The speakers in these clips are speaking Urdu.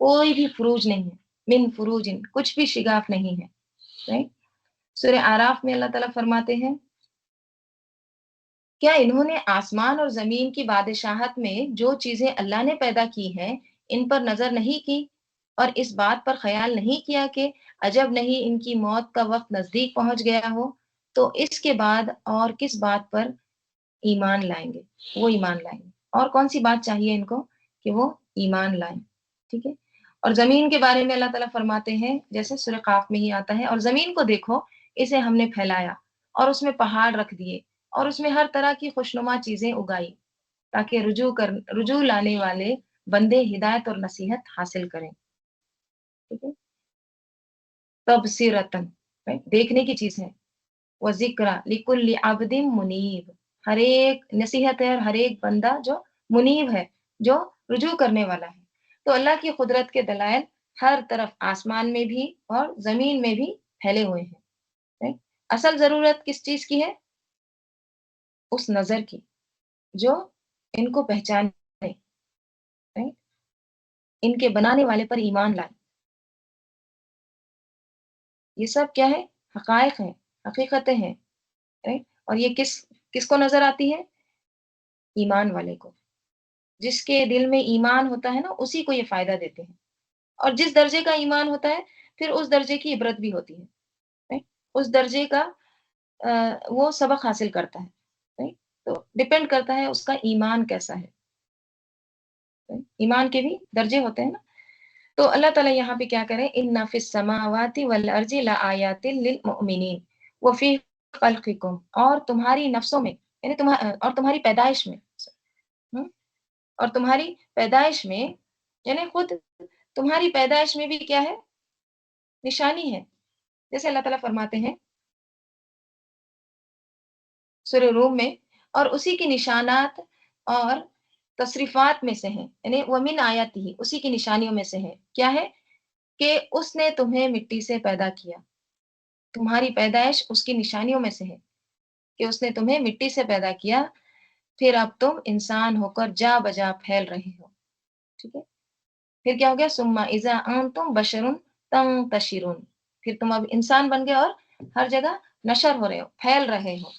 کوئی بھی فروج نہیں ہے، من فروجن کچھ بھی شگاف نہیں ہے، رائٹ؟ سورہ آراف میں اللہ تعالیٰ فرماتے ہیں کیا انہوں نے آسمان اور زمین کی بادشاہت میں جو چیزیں اللہ نے پیدا کی ہیں ان پر نظر نہیں کی اور اس بات پر خیال نہیں کیا کہ عجب نہیں ان کی موت کا وقت نزدیک پہنچ گیا ہو، تو اس کے بعد اور کس بات پر ایمان لائیں گے؟ وہ ایمان لائیں گے، اور کون سی بات چاہیے ان کو کہ وہ ایمان لائیں، ٹھیک ہے؟ اور زمین کے بارے میں اللہ تعالیٰ فرماتے ہیں جیسے سورہ قاف میں ہی آتا ہے، اور زمین کو دیکھو اسے ہم نے پھیلایا اور اس میں پہاڑ رکھ دیے اور اس میں ہر طرح کی خوشنما چیزیں اگائی تاکہ رجوع لانے والے بندے ہدایت اور نصیحت حاصل کریں، ٹھیک ہے؟ تبصرتن، دیکھنے کی چیز ہے، وہ ذکر لکل عبد منیب، ہر ایک نصیحت ہے اور ہر ایک بندہ جو منیب ہے، جو رجوع کرنے والا ہے۔ تو اللہ کی قدرت کے دلائل ہر طرف آسمان میں بھی اور زمین میں بھی پھیلے ہوئے ہیں، right؟ اصل ضرورت کس چیز کی ہے؟ اس نظر کی جو ان کو پہچانے، right؟ ان کے بنانے والے پر ایمان لائے۔ یہ سب کیا ہے؟ حقائق ہیں، حقیقتیں ہیں، right؟ اور یہ کس کس کو نظر آتی ہے؟ ایمان والے کو، جس کے دل میں ایمان ہوتا ہے نا اسی کو یہ فائدہ دیتے ہیں، اور جس درجے کا ایمان ہوتا ہے پھر اس درجے کی عبرت بھی ہوتی ہے، right؟ اس درجے کا وہ سبق حاصل کرتا ہے، right؟ تو ڈپینڈ کرتا ہے اس کا ایمان کیسا ہے، right؟ ایمان کے بھی درجے ہوتے ہیں نا۔ تو اللہ تعالیٰ یہاں پہ کیا کریں، ان فی السماوات والارض لآیات للمؤمنین وفی خلقکم، اور تمہاری نفسوں میں یعنی اور تمہاری پیدائش میں، ہم؟ اور تمہاری پیدائش میں یعنی خود تمہاری پیدائش میں بھی کیا ہے؟ نشانی ہے، جیسے اللہ تعالیٰ فرماتے ہیں سورہ روم میں، اور اسی کی نشانات اور تصریفات میں سے ہیں، یعنی ومن آیاتہ، اسی کی نشانیوں میں سے ہے، کیا ہے؟ کہ اس نے تمہیں مٹی سے پیدا کیا، تمہاری پیدائش اس کی نشانیوں میں سے ہے کہ اس نے تمہیں مٹی سے پیدا کیا، پھر اب تم انسان ہو کر جا بجا پھیل رہے ہو، ٹھیک ہے؟ پھر کیا ہو گیا؟ ثم اذا انتم بشر تنتشرون، پھر تم اب انسان بن گئے اور ہر جگہ نشر ہو رہے ہو، پھیل رہے ہو۔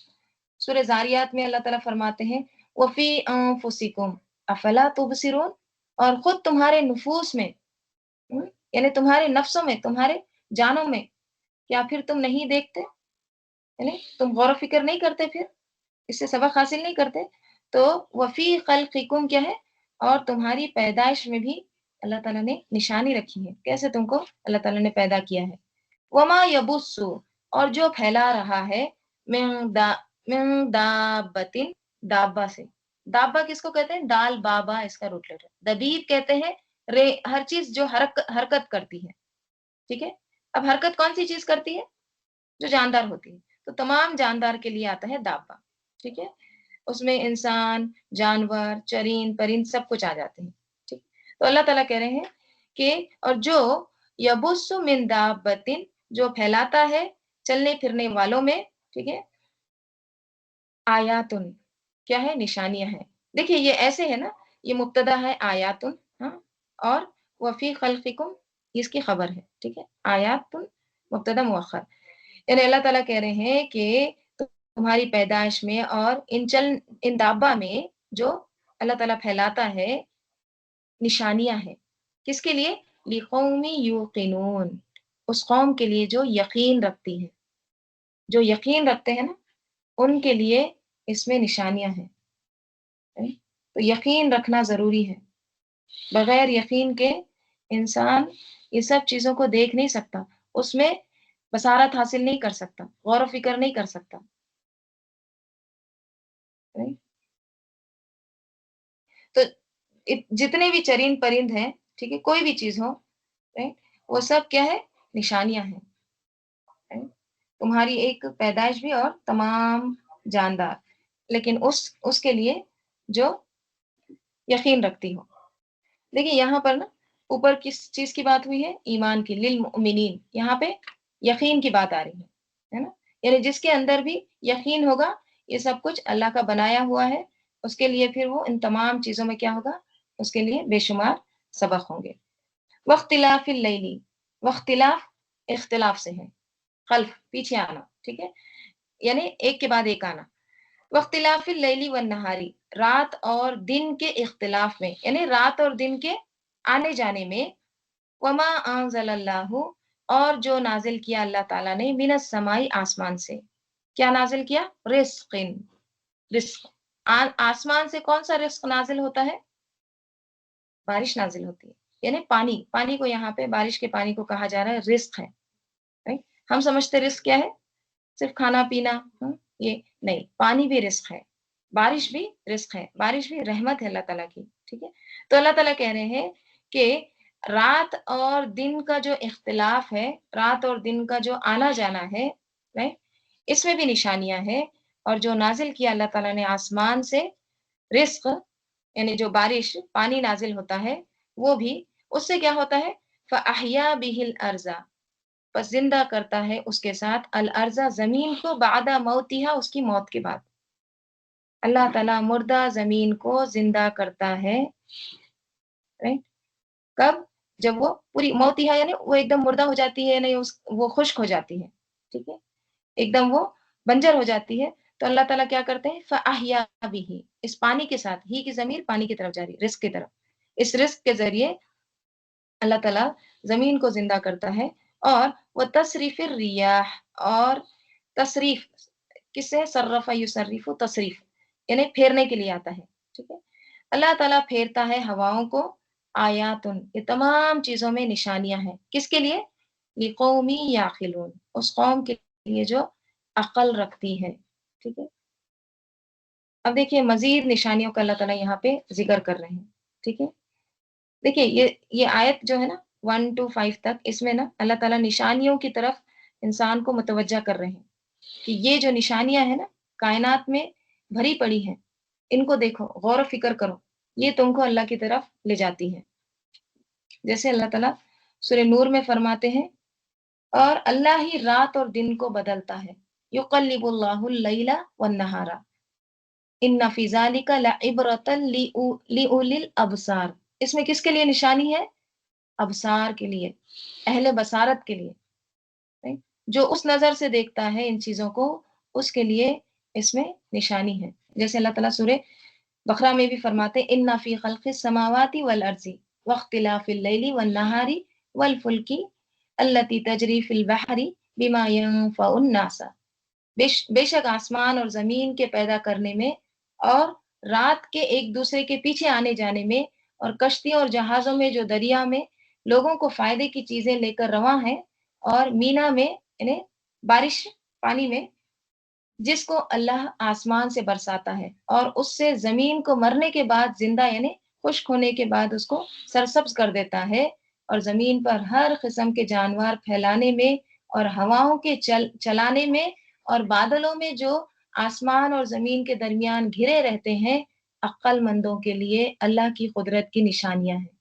سورہ زاریات میں اللہ تعالیٰ فرماتے ہیں وفی انفسکم افلا تبصرون، اور خود تمہارے نفوس میں، یعنی تمہارے نفسوں میں، تمہارے جانوں میں، کیا پھر تم نہیں دیکھتے؟ یعنی تم غور و فکر نہیں کرتے، پھر اس سے سبق حاصل نہیں کرتے؟ تو وفی خلقکم کیا ہے؟ اور تمہاری پیدائش میں بھی اللہ تعالیٰ نے نشانی رکھی ہے، کیسے تم کو اللہ تعالیٰ نے پیدا کیا ہے۔ وما یبث، اور جو پھیلا رہا ہے، من دابتن، دابا سے، دابا کس کو کہتے ہیں؟ دال بابا اس کا روٹ لیٹر، دبیب کہتے ہیں ہر چیز جو حرکت کرتی ہے، ٹھیک ہے؟ اب حرکت کون سی چیز کرتی ہے؟ جو جاندار ہوتی ہے، تو تمام جاندار کے لیے آتا ہے دابا، ٹھیک ہے؟ اس میں انسان، جانور، چرند پرند سب کچھ آ جاتے ہیں، ٹھیک؟ تو اللہ تعالیٰ کہہ رہے ہیں کہ اور جو یبث من دابتن، جو پھیلاتا ہے چلنے پھرنے والوں میں، ٹھیک ہے؟ آیاتن، کیا ہے؟ نشانیاں ہیں۔ دیکھیے یہ ایسے ہے نا، یہ مبتدا ہے آیاتن، ہاں، اور وفی خلقکم اس کی خبر ہے، ٹھیک ہے؟ آیاتن مبتدا مؤخر، یعنی اللہ تعالیٰ کہہ رہے ہیں کہ تمہاری پیدائش میں اور ان دابا میں جو اللہ تعالیٰ پھیلاتا ہے نشانیاں ہیں، کس کے لیے؟ لقوم یوقنون، اس قوم کے لیے جو یقین رکھتی ہے، جو یقین رکھتے ہیں نا ان کے لیے اس میں نشانیاں ہیں، تو یقین رکھنا ضروری ہے، بغیر یقین کے انسان یہ سب چیزوں کو دیکھ نہیں سکتا، اس میں بصارت حاصل نہیں کر سکتا، غور و فکر نہیں کر سکتا، تو جتنے بھی چرند پرند ہیں، ٹھیک ہے، کوئی بھی چیز ہو، وہ سب کیا ہے؟ نشانیاں ہیں، تمہاری ایک پیدائش بھی اور تمام جاندار، لیکن اس کے لیے جو یقین رکھتی ہو۔ دیکھیں یہاں پر نا اوپر کس چیز کی بات ہوئی ہے؟ ایمان کی، للمؤمنین، یہاں پہ یقین کی بات آ رہی ہے نا، یعنی جس کے اندر بھی یقین ہوگا یہ سب کچھ اللہ کا بنایا ہوا ہے، اس کے لیے پھر وہ ان تمام چیزوں میں کیا ہوگا؟ اس کے لیے بے شمار سبق ہوں گے۔ واختلاف اللیلی، واختلاف اختلاف سے ہے، خلف پیچھے آنا، ٹھیک ہے، یعنی ایک کے بعد ایک آنا. واختلاف اللیلی والنہاری، رات اور دن کے اختلاف میں، یعنی رات اور دن کے آنے جانے میں. وما انزل اللہ، اور جو نازل کیا اللہ تعالیٰ نے، من السماء، آسمان سے. کیا نازل کیا؟ رزق، رزق. آسمان سے کون سا رزق نازل ہوتا ہے؟ بارش نازل ہوتی ہے، یعنی پانی. پانی کو یہاں پہ بارش کے پانی کو کہا جا رہا ہے رزق ہے. Right؟ ہم سمجھتے رزق کیا ہے؟ صرف کھانا پینا، یہ نہیں، پانی بھی رزق ہے، بارش بھی رزق ہے، بارش بھی رحمت ہے اللہ تعالیٰ کی. ٹھیک ہے، تو اللہ تعالیٰ کہہ رہے ہیں کہ رات اور دن کا جو اختلاف ہے، رات اور دن کا جو آنا جانا ہے، اس میں بھی نشانیاں ہیں. اور جو نازل کیا اللہ تعالیٰ نے آسمان سے رزق، یعنی جو بارش پانی نازل ہوتا ہے، وہ بھی اس سے کیا ہوتا ہے؟ فَأَحْيَا بِهِ الْأَرْضَ، پس زندہ کرتا ہے اس کے ساتھ الارض، زمین کو، بعد موتہا، اس کی موت کے بعد. اللہ تعالیٰ مردہ زمین کو زندہ کرتا ہے. کب؟ جب وہ پوری موتہا، یعنی وہ ایک دم مردہ ہو جاتی ہے، نہیں وہ خشک ہو جاتی ہے، ٹھیک ہے، ایک دم وہ بنجر ہو جاتی ہے. تو اللہ تعالیٰ کیا کرتے ہیں؟ فَأَحْيَا بِهِ، اس پانی کے ساتھ، ہی کی ضمیر پانی کی طرف جا رہی، رزق کی طرف. اس رزق کے ذریعے اللہ تعالیٰ زمین کو زندہ کرتا ہے. اور وہ تصریف الریاح، اور تصریف کس سے؟ صرف یصرف، تصریف یعنی پھیرنے کے لیے آتا ہے. ٹھیک ہے، اللہ تعالیٰ پھیرتا ہے ہواؤں کو. آیاتن، یہ تمام چیزوں میں نشانیاں ہیں. کس کے لیے؟ لقوم یعقلون، اس قوم کے لیے جو عقل رکھتی ہے. ٹھیک ہے، اب دیکھیے مزید نشانیوں کا اللہ تعالیٰ یہاں پہ ذکر کر رہے ہیں. ٹھیک ہے، دیکھیے یہ آیت جو ہے نا 1 to 5 تک، اس میں نا اللہ تعالیٰ نشانیوں کی طرف انسان کو متوجہ کر رہے ہیں کہ یہ جو نشانیاں ہیں نا کائنات میں بھری پڑی ہیں، ان کو دیکھو، غور و فکر کرو، یہ تم کو اللہ کی طرف لے جاتی ہے. جیسے اللہ تعالیٰ سورہ نور میں فرماتے ہیں، اور اللہ ہی رات اور دن کو بدلتا ہے. یقلب اللہ اللیل والنہار ان فی ذلک لعبرۃ لأولی الابصار. اس میں کس کے لیے نشانی ہے؟ ابصار کے لیے، اہل بصارت کے لیے. جو اس نظر سے دیکھتا ہے ان چیزوں کو، اس کے لیے اس میں نشانی ہے. جیسے اللہ تعالیٰ سورہ بقرہ میں بھی فرماتے ہیں، ان فی خلق السماوات والارض واختلاف اللیل والنہار والفلک التی تجری فی البحر بما ینفع الناس. بے شک آسمان اور زمین کے پیدا کرنے میں، اور رات کے ایک دوسرے کے پیچھے آنے جانے میں، اور کشتیوں اور جہازوں میں جو دریا میں لوگوں کو فائدے کی چیزیں لے کر رواں ہیں، اور مینا میں، یعنی بارش پانی میں، جس کو اللہ آسمان سے برساتا ہے، اور اس سے زمین کو مرنے کے بعد زندہ، یعنی خشک ہونے کے بعد اس کو سرسبز کر دیتا ہے، اور زمین پر ہر قسم کے جانور پھیلانے میں، اور ہواؤں کے چلانے میں، اور بادلوں میں جو آسمان اور زمین کے درمیان گھرے رہتے ہیں، عقل مندوں کے لیے اللہ کی قدرت کی نشانیاں ہیں.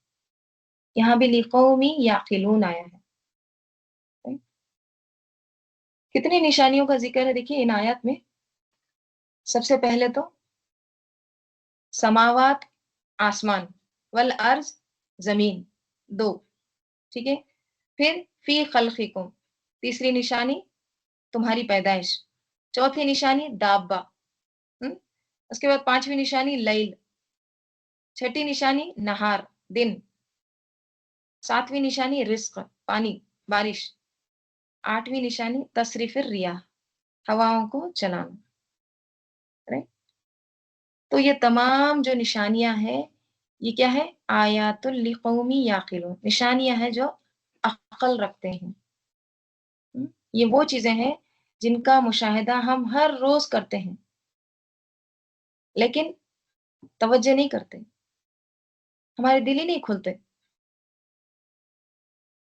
یہاں بھی لقوم یعقلون آیا ہے. کتنی نشانیوں کا ذکر ہے دیکھیے ان آیات میں. سب سے پہلے تو سماوات، آسمان، والارض، زمین، 2. ٹھیک ہے، پھر فی خلقکم، تیسری نشانی تمہاری پیدائش، چوتھی نشانی دابہ، اس کے بعد پانچویں نشانی لیل، چھٹی نشانی نہار، دن، ساتویں نشانی رزق، پانی، بارش، آٹھویں نشانی تصریف الریاح، ہواؤں کو چلانا. تو یہ تمام جو نشانیاں ہیں، یہ کیا ہے؟ آیات لقوم یعقلون، نشانیاں ہیں جو عقل رکھتے ہیں. یہ وہ چیزیں ہیں جن کا مشاہدہ ہم ہر روز کرتے ہیں، لیکن توجہ نہیں کرتے، ہمارے دل ہی نہیں کھلتے،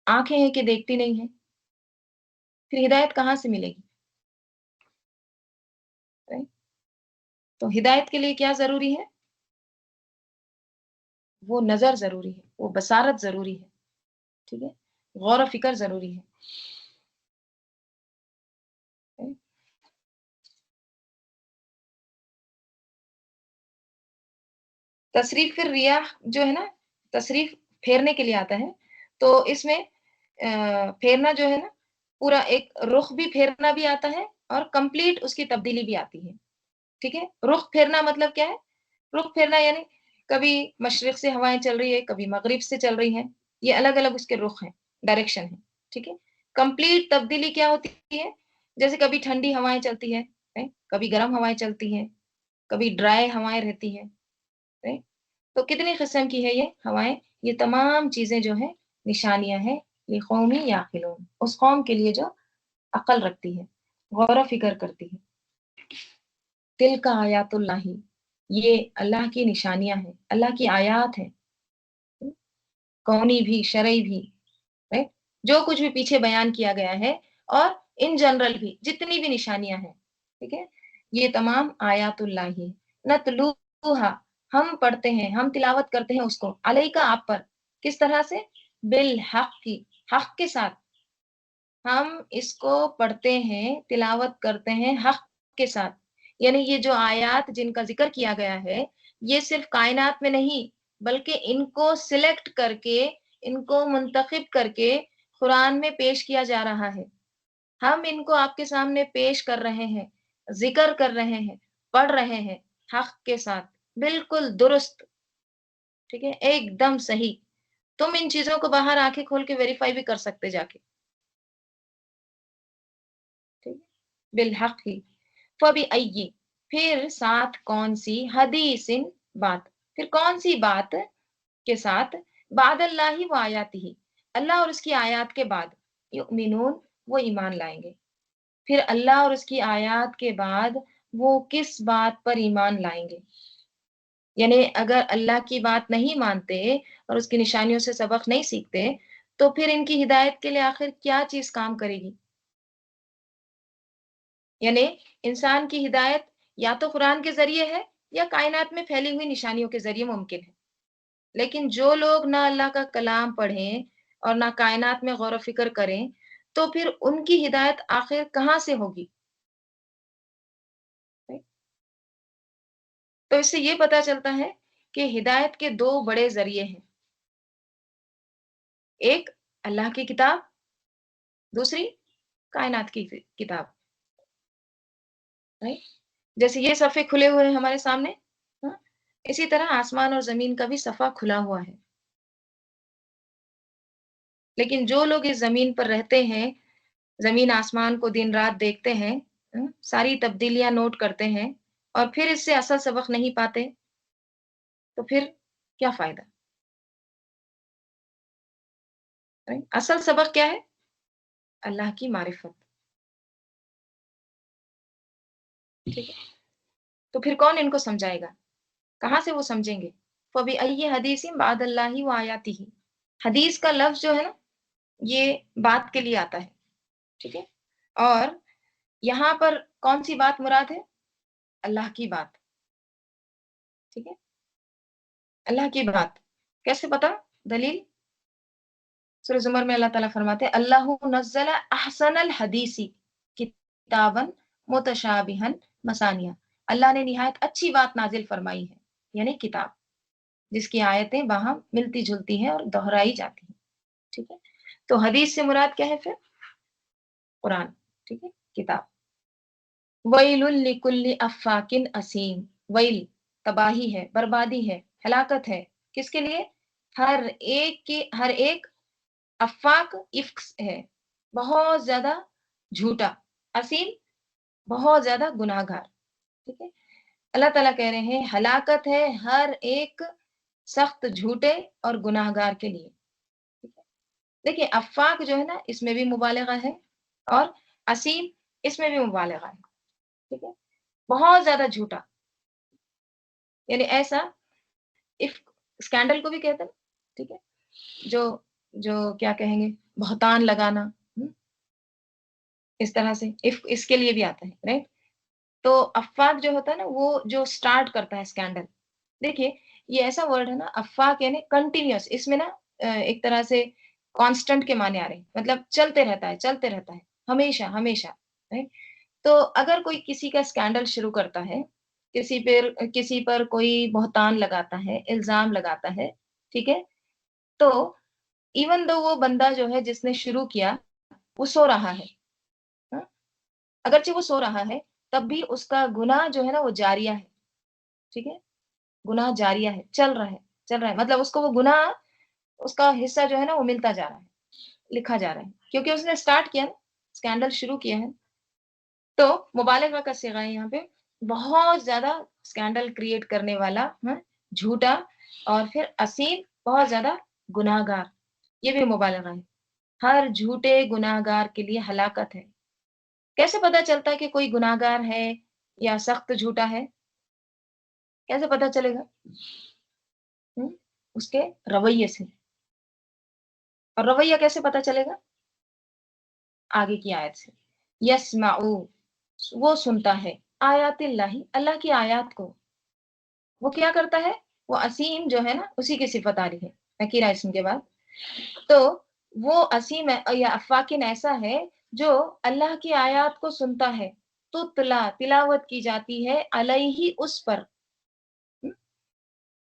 آنکھیں ہیں کہ دیکھتی نہیں ہیں. پھر ہدایت کہاں سے ملے گی؟ تو ہدایت کے لیے کیا ضروری ہے؟ وہ نظر ضروری ہے، وہ بصارت ضروری ہے. ٹھیک ہے، غور و فکر ضروری ہے. تصریف الریاح جو ہے نا، تصریف پھیرنے کے لیے آتا ہے. تو اس میں پھیرنا جو ہے نا پورا ایک رخ بھی پھیرنا بھی آتا ہے اور کمپلیٹ اس کی تبدیلی بھی آتی ہے. ٹھیک ہے. رخ پھیرنا مطلب کیا ہے؟ رخ پھیرنا یعنی کبھی مشرق سے ہوائیں چل رہی ہے، کبھی مغرب سے چل رہی ہیں. یہ الگ الگ اس کے رخ ہیں، ڈائریکشن ہے. ٹھیک ہے. کمپلیٹ تبدیلی کیا ہوتی ہے؟ جیسے کبھی ٹھنڈی ہوائیں چلتی ہے، کبھی گرم ہوائیں چلتی ہیں، کبھی ڈرائی ہوائیں رہتی ہے. تو کتنی قسم کی ہے یہ ہوائیں؟ یہ تمام چیزیں جو ہیں نشانیاں ہیں یہ قومی یعقلون، اس قوم کے لیے جو عقل رکھتی ہے، غور و فکر کرتی ہے. دل کا آیات اللہ، یہ اللہ کی نشانیاں ہیں، اللہ کی آیات ہیں، کونی بھی شرعی بھی. جو کچھ بھی پیچھے بیان کیا گیا ہے اور ان جنرل بھی جتنی بھی نشانیاں ہیں، ٹھیک ہے، یہ تمام آیات اللہ ہی. نتلوہا، ہم پڑھتے ہیں، ہم تلاوت کرتے ہیں اس کو، علیکا، آپ پر. کس طرح سے؟ بالحق کی، حق کے ساتھ. ہم اس کو پڑھتے ہیں، تلاوت کرتے ہیں حق کے ساتھ. یعنی یہ جو آیات جن کا ذکر کیا گیا ہے یہ صرف کائنات میں نہیں بلکہ ان کو سلیکٹ کر کے، ان کو منتخب کر کے قرآن میں پیش کیا جا رہا ہے. ہم ان کو آپ کے سامنے پیش کر رہے ہیں، ذکر کر رہے ہیں، پڑھ رہے ہیں حق کے ساتھ، بالکل درست. ٹھیک ہے، ایک دم صحیح. تم ان چیزوں کو باہر آنکھیں کھول کے ویریفائی بھی کر سکتے جا کے. ٹھیک ہے، بالحق ہی. فَبِأَيِّ، پھر ساتھ کون سی، حدیث، بات، پھر کون سی بات کے ساتھ، بعد اللہ و آیاتہ، اللہ اور اس کی آیات کے بعد، یؤمنون، وہ ایمان لائیں گے. پھر اللہ اور اس کی آیات کے بعد وہ کس بات پر ایمان لائیں گے؟ یعنی اگر اللہ کی بات نہیں مانتے اور اس کی نشانیوں سے سبق نہیں سیکھتے تو پھر ان کی ہدایت کے لیے آخر کیا چیز کام کرے گی؟ یعنی انسان کی ہدایت یا تو قرآن کے ذریعے ہے یا کائنات میں پھیلی ہوئی نشانیوں کے ذریعے ممکن ہے. لیکن جو لوگ نہ اللہ کا کلام پڑھیں اور نہ کائنات میں غور و فکر کریں تو پھر ان کی ہدایت آخر کہاں سے ہوگی؟ تو اس سے یہ پتا چلتا ہے کہ ہدایت کے دو بڑے ذریعے ہیں، ایک اللہ کی کتاب، دوسری کائنات کی کتاب. جیسے یہ صفحے کھلے ہوئے ہیں ہمارے سامنے، ہاں، اسی طرح آسمان اور زمین کا بھی صفحہ کھلا ہوا ہے. لیکن جو لوگ اس زمین پر رہتے ہیں، زمین آسمان کو دن رات دیکھتے ہیں، ساری تبدیلیاں نوٹ کرتے ہیں اور پھر اس سے اصل سبق نہیں پاتے تو پھر کیا فائدہ؟ اصل سبق کیا ہے؟ اللہ کی معرفت. ٹھیک ہے، تو پھر کون ان کو سمجھائے گا؟ کہاں سے وہ سمجھیں گے؟ فَبِأَيِّ حَدِيثٍ بَعْدَ اللَّهِ وَآيَاتِهِ، حدیث کا لفظ جو ہے نا یہ بات کے لیے آتا ہے. ٹھیک ہے، اور یہاں پر کون سی بات مراد ہے؟ اللہ کی بات. ٹھیک ہے، اللہ کی بات. کیسے پتا؟ دلیل سورہ زمر میں اللہ تعالیٰ فرماتے ہیں اللہ نزل احسن الحدیث کتابا متشابہا مثانیہ، اللہ نے نہایت اچھی بات نازل فرمائی ہے، یعنی کتاب جس کی آیتیں باہم ملتی جلتی ہیں اور دہرائی جاتی ہیں. ٹھیک ہے، تو حدیث سے مراد کیا ہے پھر؟ قرآن. ٹھیک ہے، کتاب. ویل لکل افاک اسیم، ویل تباہی ہے، بربادی ہے، ہلاکت ہے. کس کے لیے؟ ہر ایک افاق افکس ہے، بہت زیادہ جھوٹا، اسیم بہت زیادہ گناہ گار. ٹھیک ہے، اللہ تعالیٰ کہہ رہے ہیں ہلاکت ہے ہر ایک سخت جھوٹے اور گناہ گار کے لیے. ٹھیک ہے، دیکھیے افاق جو ہے نا اس میں بھی مبالغہ ہے اور اسیم اس میں بھی مبالغہ ہے. ٹھیک ہے، بہت زیادہ جھوٹا، یعنی ایسا اسکینڈل کو بھی کہتے ہیں. ٹھیک ہے، جو جو کیا کہیں گے، بہتان لگانا، اس طرح سے اس کے لیے بھی آتا ہے. رائٹ، تو افاق جو ہوتا ہے نا وہ جو سٹارٹ کرتا ہے اسکینڈل. دیکھیے یہ ایسا ورڈ ہے نا افاق یعنی کنٹینیوس، اس میں نا ایک طرح سے کانسٹنٹ کے معنی آ رہے ہیں، مطلب چلتے رہتا ہے، چلتے رہتا ہے، ہمیشہ ہمیشہ. تو اگر کوئی کسی کا اسکینڈل شروع کرتا ہے، کسی پر کوئی بہتان لگاتا ہے، الزام لگاتا ہے، ٹھیک ہے، تو ایون دو وہ بندہ جو ہے جس نے شروع کیا وہ سو رہا ہے، ہاں؟ اگرچہ وہ سو رہا ہے تب بھی اس کا گناہ جو ہے نا وہ جاریہ ہے، ٹھیک ہے، گناہ جاریہ ہے، چل رہا ہے، چل رہا ہے، مطلب اس کو وہ گناہ، اس کا حصہ جو ہے نا وہ ملتا جا رہا ہے، لکھا جا رہا ہے، کیونکہ اس نے اسٹارٹ کیا نا، اسکینڈل شروع کیا ہے۔ تو مبالغہ کا صیغہ ہے یہاں پہ، بہت زیادہ اسکینڈل کریٹ کرنے والا، ہاں، جھوٹا، اور پھر اسیم، بہت زیادہ گناہ گار، یہ بھی مبالغہ ہے۔ ہر جھوٹے گناہ گار کے لیے ہلاکت ہے۔ کیسے پتا چلتا ہے کہ کوئی گناہ گار ہے یا سخت جھوٹا ہے؟ کیسے پتا چلے گا؟ ہم؟ اس کے رویے سے۔ اور رویہ کیسے پتا چلے گا؟ آگے کی آیت سے، یسمعو، وہ سنتا ہے، آیات اللہ، اللہ کی آیات کو، وہ کیا کرتا ہے؟ وہ اسیم جو ہے نا اسی کی صفت آ رہی ہے نکیرہ اسم کے بعد، تو وہ اسیم یا افاکن ایسا ہے جو اللہ کی آیات کو سنتا ہے، تتلا، تلاوت کی جاتی ہے، علیہ، اس پر،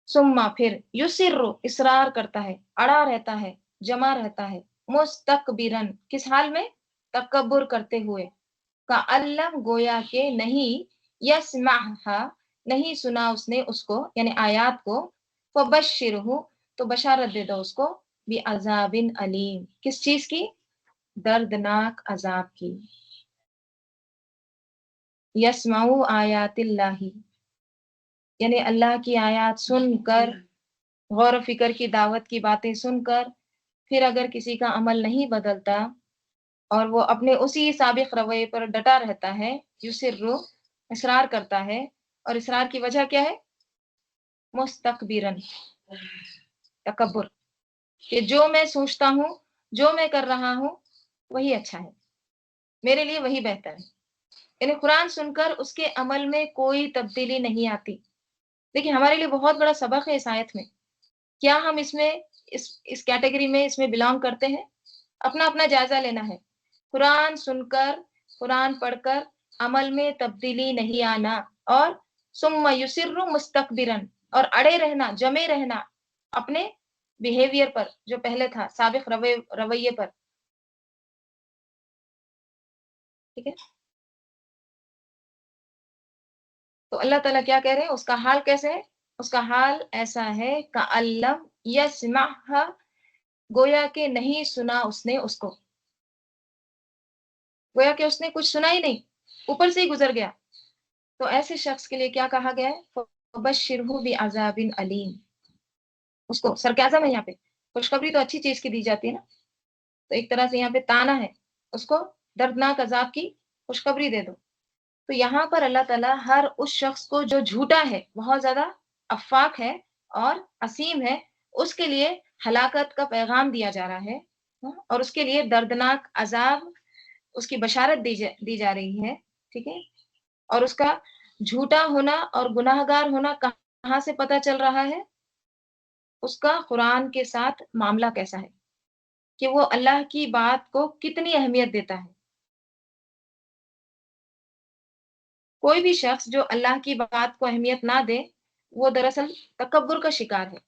ثم پھر، یسر، اصرار کرتا ہے، اڑا رہتا ہے، جمع رہتا ہے، مستکبرن، کس حال میں؟ تکبر کرتے ہوئے، کا علم، گویا کہ نہیں، یسمعها، نہیں سنا اس نے اس کو، یعنی آیات کو، فبشرہ، تو بشارت دے دو اس کو، بعذاب علیم، کس چیز کی؟ دردناک عذاب کی۔ یسمعوا آیات اللہ، یعنی اللہ کی آیات سن کر، غور و فکر کی دعوت کی باتیں سن کر، پھر اگر کسی کا عمل نہیں بدلتا اور وہ اپنے اسی سابق رویے پر ڈٹا رہتا ہے، یسرو، اصرار کرتا ہے، اور اصرار کی وجہ کیا ہے؟ مستکبرن، تکبر، کہ جو میں سوچتا ہوں، جو میں کر رہا ہوں وہی اچھا ہے، میرے لیے وہی بہتر ہے، یعنی قرآن سن کر اس کے عمل میں کوئی تبدیلی نہیں آتی۔ لیکن ہمارے لیے بہت بڑا سبق ہے اس آیت میں، کیا ہم اس میں، اس کیٹیگری میں، اس میں بلانگ کرتے ہیں؟ اپنا اپنا جائزہ لینا ہے۔ قرآن سن کر، قرآن پڑھ کر عمل میں تبدیلی نہیں آنا، اور ثم یسر مستکبرن، اور اڑے رہنا، جمے رہنا اپنے بیہیویئر پر جو پہلے تھا، سابق رویے پر، ٹھیک ہے۔ تو اللہ تعالیٰ کیا کہہ رہے ہیں؟ اس کا حال کیسے ہے؟ اس کا حال ایسا ہے کَأَلَّمْ يَسْمَعْهَا، گویا کہ نہیں سنا اس نے اس کو، گویا کہ اس نے کچھ سنا ہی نہیں، اوپر سے ہی گزر گیا۔ تو ایسے شخص کے لیے کیا کہا گیا ہے؟ فَبَشِّرْهُ بِعَذَابٍ أَلِيمٍ، اس کو سرکازم ہے یہاں پہ، خوشخبری تو اچھی چیز کی دی جاتی ہے نا، تو ایک طرح سے یہاں پہ تانا ہے، اس کو دردناک عذاب کی خوشخبری دے دو۔ تو یہاں پر اللہ تعالیٰ ہر اس شخص کو جو جھوٹا ہے، بہت زیادہ افاق ہے اور اسیم ہے، اس کے لیے ہلاکت کا پیغام دیا جا رہا ہے، اور اس کے لیے دردناک عذاب، اس کی بشارت دی جا رہی ہے، ٹھیک ہے۔ اور اس کا جھوٹا ہونا اور گناہ گار ہونا کہاں سے پتہ چل رہا ہے؟ اس کا قرآن کے ساتھ معاملہ کیسا ہے، کہ وہ اللہ کی بات کو کتنی اہمیت دیتا ہے۔ کوئی بھی شخص جو اللہ کی بات کو اہمیت نہ دے، وہ دراصل تکبر کا شکار ہے،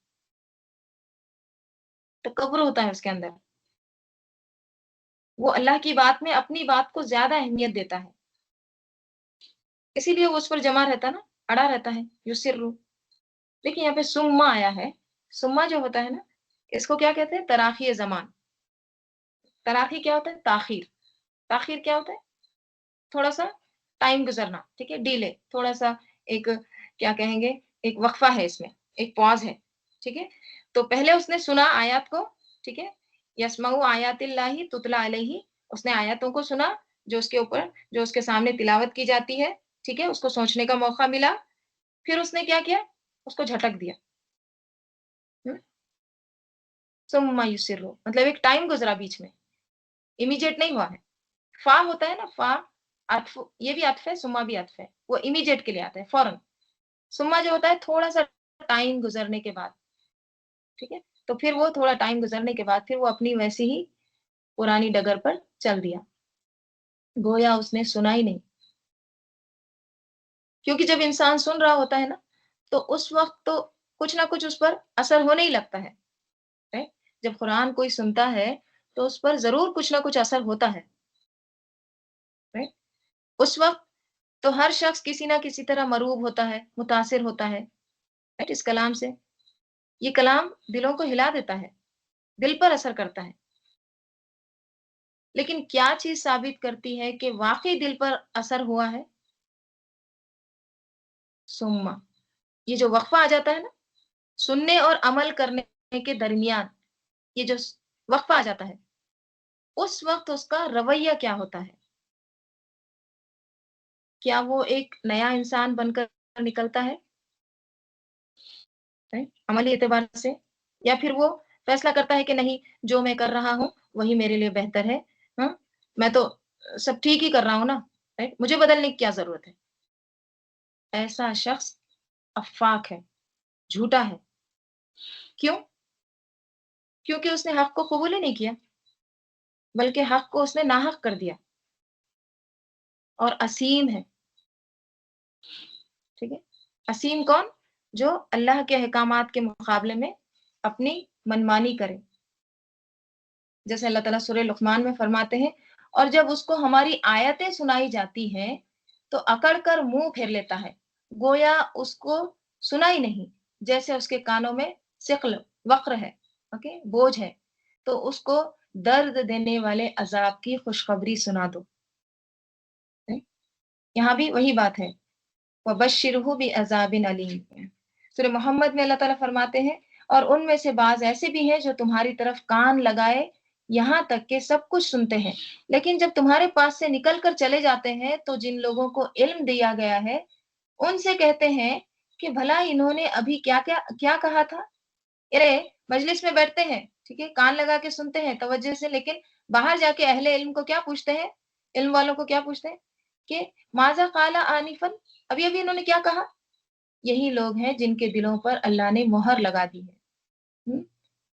تکبر ہوتا ہے اس کے اندر، وہ اللہ کی بات میں اپنی بات کو زیادہ اہمیت دیتا ہے، اسی لیے وہ اس پر جمع رہتا ہے نا، اڑا رہتا ہے، یسرو۔ دیکھیں یہاں پہ سما آیا ہے، سما جو ہوتا ہے نا، اس کو کیا کہتے ہیں؟ تراخی زمان۔ تراخی کیا ہوتا ہے؟ تاخیر۔ تاخیر کیا ہوتا ہے؟ تھوڑا سا ٹائم گزرنا، ٹھیک ہے، ڈیلے، تھوڑا سا ایک، کیا کہیں گے، ایک وقفہ ہے اس میں، ایک پاز ہے، ٹھیک ہے۔ تو پہلے اس نے سنا آیات کو، ٹھیک ہے، یسمعوا آیات اللہ تتلا علیہ، اس نے آیاتوں کو سنا جو اس کے اوپر، جو اس کے سامنے تلاوت کی جاتی ہے، ٹھیک ہے، اس کو سوچنے کا موقع ملا، پھر اس نے کیا کیا؟ اس کو جھٹک دیا، ثم یسر، مطلب ایک ٹائم گزرا بیچ میں، امیجیٹ نہیں ہوا ہے۔ فا ہوتا ہے نا، فا عطف، یہ بھی عطف ہے، سما بھی عطف ہے، وہ امیجیٹ کے لیے آتا ہے، فوراً۔ سما جو ہوتا ہے تھوڑا سا ٹائم گزرنے کے بعد، ٹھیک ہے، تو پھر وہ تھوڑا ٹائم گزرنے کے بعد پھر وہ اپنی ویسی ہی پرانی ڈگر پر چل دیا، گویا اس نے سنا ہی نہیں۔ کیونکہ جب انسان سن رہا ہوتا ہے نا، تو اس وقت تو کچھ نہ کچھ اس پر اثر ہونے ہی لگتا ہے، right؟ جب قرآن کوئی سنتا ہے تو اس پر ضرور کچھ نہ کچھ اثر ہوتا ہے. right؟ اس وقت تو ہر شخص کسی نہ کسی طرح مروب ہوتا ہے، متاثر ہوتا ہے right؟ اس کلام سے. یہ کلام دلوں کو ہلا دیتا ہے، دل پر اثر کرتا ہے. لیکن کیا چیز ثابت کرتی ہے کہ واقعی دل پر اثر ہوا ہے؟ سما، یہ جو وقفہ آ جاتا ہے نا سننے اور عمل کرنے کے درمیان، یہ جو وقفہ آ جاتا ہے اس وقت اس کا رویہ کیا ہوتا ہے؟ کیا وہ ایک نیا انسان بن کر نکلتا ہے عملی اعتبار سے، یا پھر وہ فیصلہ کرتا ہے کہ نہیں جو میں کر رہا ہوں وہی میرے لیے بہتر ہے، ہاں میں تو سب ٹھیک ہی کر رہا ہوں نا، مجھے بدلنے کی کیا ضرورت ہے؟ ایسا شخص افاق ہے، جھوٹا ہے. کیوں؟ کیونکہ اس نے حق کو قبول ہی نہیں کیا، بلکہ حق کو اس نے ناحق کر دیا اور اسیم ہے. ٹھیک ہے، اسیم کون؟ جو اللہ کے احکامات کے مقابلے میں اپنی منمانی کرے. جیسے اللہ تعالیٰ سورہ لقمان میں فرماتے ہیں، اور جب اس کو ہماری آیتیں سنائی جاتی ہیں تو اکڑ کر منہ پھیر لیتا ہے، گویا اس کو سنا ہی نہیں، جیسے اس کے کانوں میں ثقل وقر ہے، بوجھ ہے. تو اس کو درد دینے والے عذاب کی خوشخبری سنا دو. یہاں بھی وہی بات ہے، وَبَشِّرْهُ بِعَذَابٍ أَلِيمٍ. سورہ محمد میں اللہ تعالیٰ فرماتے ہیں، اور ان میں سے بعض ایسے بھی ہیں جو تمہاری طرف کان لگائے یہاں تک کہ سب کچھ سنتے ہیں، لیکن جب تمہارے پاس سے نکل کر چلے جاتے ہیں تو جن لوگوں کو علم دیا گیا ہے ان سے کہتے ہیں کہ بھلا انہوں نے ابھی کیا کہا تھا. ارے مجلس میں بیٹھتے ہیں، ٹھیک ہے، کان لگا کے سنتے ہیں توجہ سے، لیکن باہر جا کے اہل علم کو کیا پوچھتے ہیں، علم والوں کو کیا پوچھتے ہیں کہ ماذا قال آنفا، ابھی انہوں نے کیا کہا. یہی لوگ ہیں جن کے دلوں پر اللہ نے مہر لگا دی ہے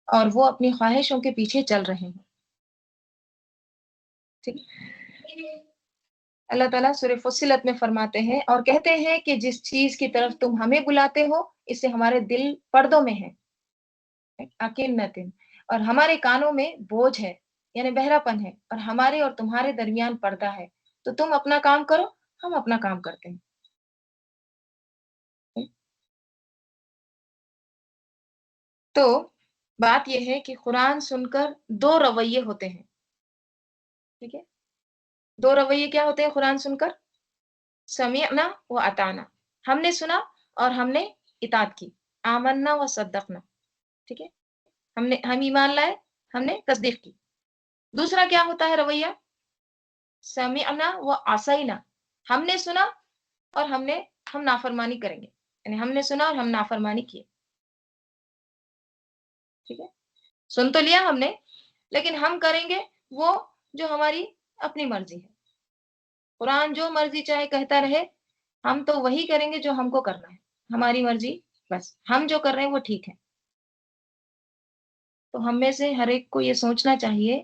اور وہ اپنی خواہشوں کے پیچھے چل رہے ہیں. ٹھیک، اللہ تعالیٰ سورہ فصلت میں فرماتے ہیں، اور کہتے ہیں کہ جس چیز کی طرف تم ہمیں بلاتے ہو اس سے ہمارے دل پردوں میں ہیں، اکنتن، اور ہمارے کانوں میں بوجھ ہے، یعنی بہراپن ہے، اور ہمارے اور تمہارے درمیان پردہ ہے، تو تم اپنا کام کرو ہم اپنا کام کرتے ہیں. تو بات یہ ہے کہ قرآن سن کر دو رویے ہوتے ہیں. ٹھیک ہے، دو رویے کیا ہوتے ہیں قرآن سن کر؟ سمعنا و اطعنا، ہم نے سنا اور ہم نے اطاعت کی. آمنا و صدقنا، ٹھیک ہے، ہم ایمان لائے، ہم نے تصدیق کی. دوسرا کیا ہوتا ہے رویہ؟ سمعنا و عصینا، ہم نے سنا اور ہم نافرمانی کریں گے، یعنی ہم نے سنا اور ہم نافرمانی کیے. ٹھیک ہے، سن تو لیا ہم نے لیکن ہم کریں گے وہ جو ہماری اپنی مرضی ہے. قرآن جو مرضی چاہے کہتا رہے، ہم تو وہی کریں گے جو ہم کو کرنا ہے، ہماری مرضی، بس ہم جو کر رہے ہیں وہ ٹھیک ہے. تو ہم میں سے ہر ایک کو یہ سوچنا چاہیے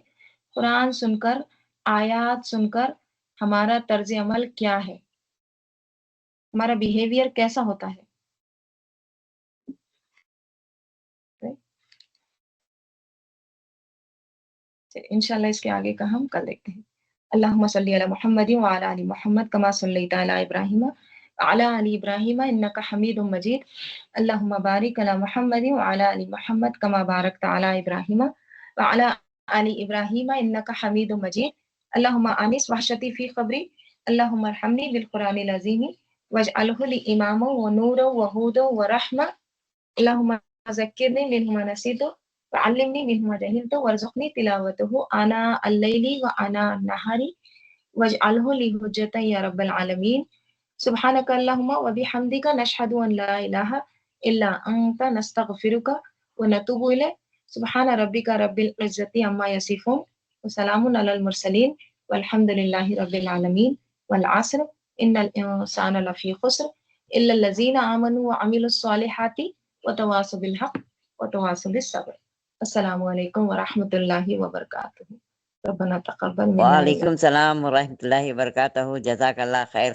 قرآن سن کر، آیات سن کر ہمارا طرز عمل کیا ہے، ہمارا بیہیویئر کیسا ہوتا ہے. انشاءاللہ اس کے آگے کا ہم کل دیکھتے ہیں. اللہم صلی علی محمد وعلی آل محمد کما صلیت علی ابراہیم وعلی آل ابراہیم انک حمید مجید. اللہم بارک علی محمد وعلی آل محمد کما بارکت علی ابراہیم وعلی آل ابراہیم انک حمید مجید. اللہم آنس وحشتی فی قبری، اللہم ارحمنی بالقرآن العظیم واجعلہ لی اماما ونورا وہودا ورحمہ. اللہم ذکرنی منہ ما نسیت وعلمنی منہ ما جہلت وارزقنی تلاوتہ آناء اللیل وآناء النہار واجعلہ لی حجۃ یا رب العالمین. سبحانک اللہم وبحمدک نشہد ان لا الہ الا انت نستغفرک ونتوب الیک. سبحان ربک رب العزۃ عما یصفون وسلام علی المرسلین والحمد للہ رب العالمین. والعصر ان الانسان لفی خسر الا الذین آمنوا وعملوا الصالحات وتواصوا بالحق وتواصوا بالصبر. السلام علیکم ورحمۃ اللہ وبرکاتہ. ربنا تقبل منا وعلیکم السلام ورحمۃ اللہ وبرکاتہ. جزاک اللہ خیر.